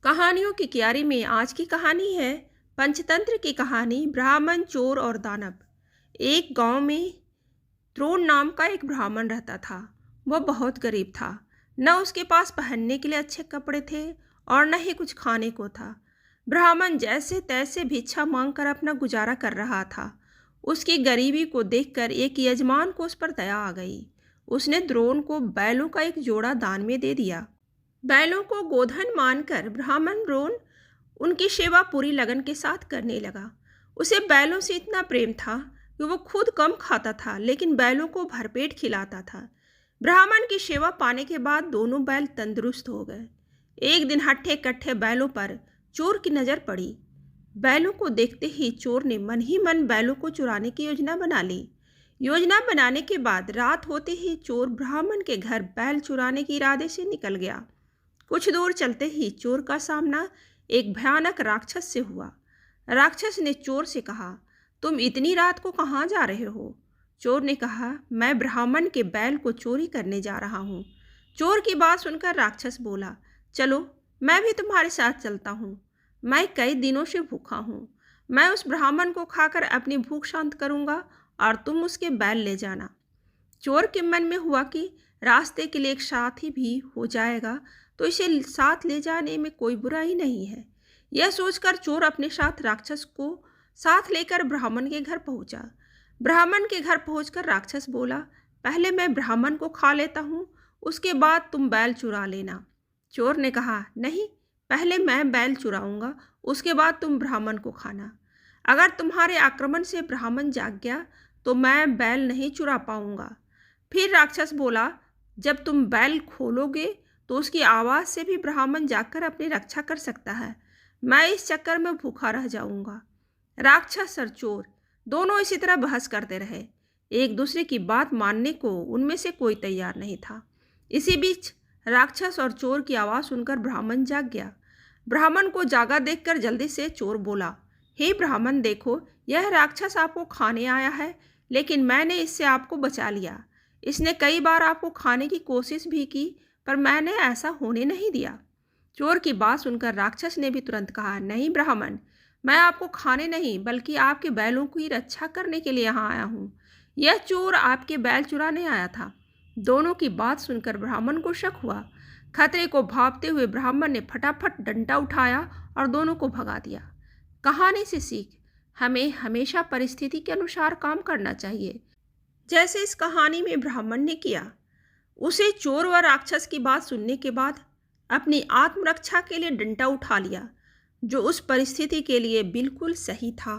कहानियों की क्यारी में आज की कहानी है पंचतंत्र की कहानी ब्राह्मण, चोर और दानव। एक गांव में द्रोण नाम का एक ब्राह्मण रहता था। वह बहुत गरीब था। न उसके पास पहनने के लिए अच्छे कपड़े थे और न ही कुछ खाने को था। ब्राह्मण जैसे तैसे भिक्षा मांगकर अपना गुजारा कर रहा था। उसकी गरीबी को देखकर एक यजमान को उस पर दया आ गई। उसने द्रोण को बैलों का एक जोड़ा दान में दे दिया। बैलों को गोधन मानकर ब्राह्मण द्रोण उनकी सेवा पूरी लगन के साथ करने लगा। उसे बैलों से इतना प्रेम था कि वो खुद कम खाता था, लेकिन बैलों को भरपेट खिलाता था। ब्राह्मण की सेवा पाने के बाद दोनों बैल तंदुरुस्त हो गए। एक दिन हट्ठे कट्ठे बैलों पर चोर की नज़र पड़ी। बैलों को देखते ही चोर ने मन ही मन बैलों को चुराने की योजना बना ली। योजना बनाने के बाद रात होते ही चोर ब्राह्मण के घर बैल चुराने के इरादे से निकल गया। कुछ दूर चलते ही चोर का सामना एक भयानक राक्षस से हुआ। राक्षस ने चोर से कहा, तुम इतनी रात को कहाँ जा रहे हो? चोर ने कहा, मैं ब्राह्मण के बैल को चोरी करने जा रहा हूँ। चोर की बात सुनकर राक्षस बोला, चलो मैं भी तुम्हारे साथ चलता हूँ। मैं कई दिनों से भूखा हूँ। मैं उस ब्राह्मण को खाकर अपनी भूख शांत करूँगा और तुम उसके बैल ले जाना। चोर के मन में हुआ कि रास्ते के लिए एक साथी भी हो जाएगा तो इसे साथ ले जाने में कोई बुराई नहीं है। यह सोचकर चोर अपने साथ राक्षस को साथ लेकर ब्राह्मण के घर पहुंचा। ब्राह्मण के घर पहुंचकर राक्षस बोला, पहले मैं ब्राह्मण को खा लेता हूँ, उसके बाद तुम बैल चुरा लेना। चोर ने कहा, नहीं, पहले मैं बैल चुराऊंगा, उसके बाद तुम ब्राह्मण को खाना। अगर तुम्हारे आक्रमण से ब्राह्मण जाग गया तो मैं बैल नहीं चुरा पाऊंगा। फिर राक्षस बोला, जब तुम बैल खोलोगे तो उसकी आवाज़ से भी ब्राह्मण जागकर अपनी रक्षा कर सकता है। मैं इस चक्कर में भूखा रह जाऊंगा। राक्षस और चोर दोनों इसी तरह बहस करते रहे। एक दूसरे की बात मानने को उनमें से कोई तैयार नहीं था। इसी बीच राक्षस और चोर की आवाज़ सुनकर ब्राह्मण जाग गया। ब्राह्मण को जागा देखकर जल्दी से चोर बोला, हे ब्राह्मण, देखो, यह राक्षस आपको खाने आया है, लेकिन मैंने इससे आपको बचा लिया। इसने कई बार आपको खाने की कोशिश भी की, पर मैंने ऐसा होने नहीं दिया। चोर की बात सुनकर राक्षस ने भी तुरंत कहा, नहीं ब्राह्मण, मैं आपको खाने नहीं बल्कि आपके बैलों की रक्षा करने के लिए यहाँ आया हूँ। यह चोर आपके बैल चुराने आया था। दोनों की बात सुनकर ब्राह्मण को शक हुआ। खतरे को भांपते हुए ब्राह्मण ने फटाफट डंडा उठाया और दोनों को भगा दिया। कहानी से सीख, हमें हमेशा परिस्थिति के अनुसार काम करना चाहिए, जैसे इस कहानी में ब्राह्मण ने किया। उसे चोर व राक्षस की बात सुनने के बाद अपनी आत्मरक्षा के लिए डंडा उठा लिया, जो उस परिस्थिति के लिए बिल्कुल सही था।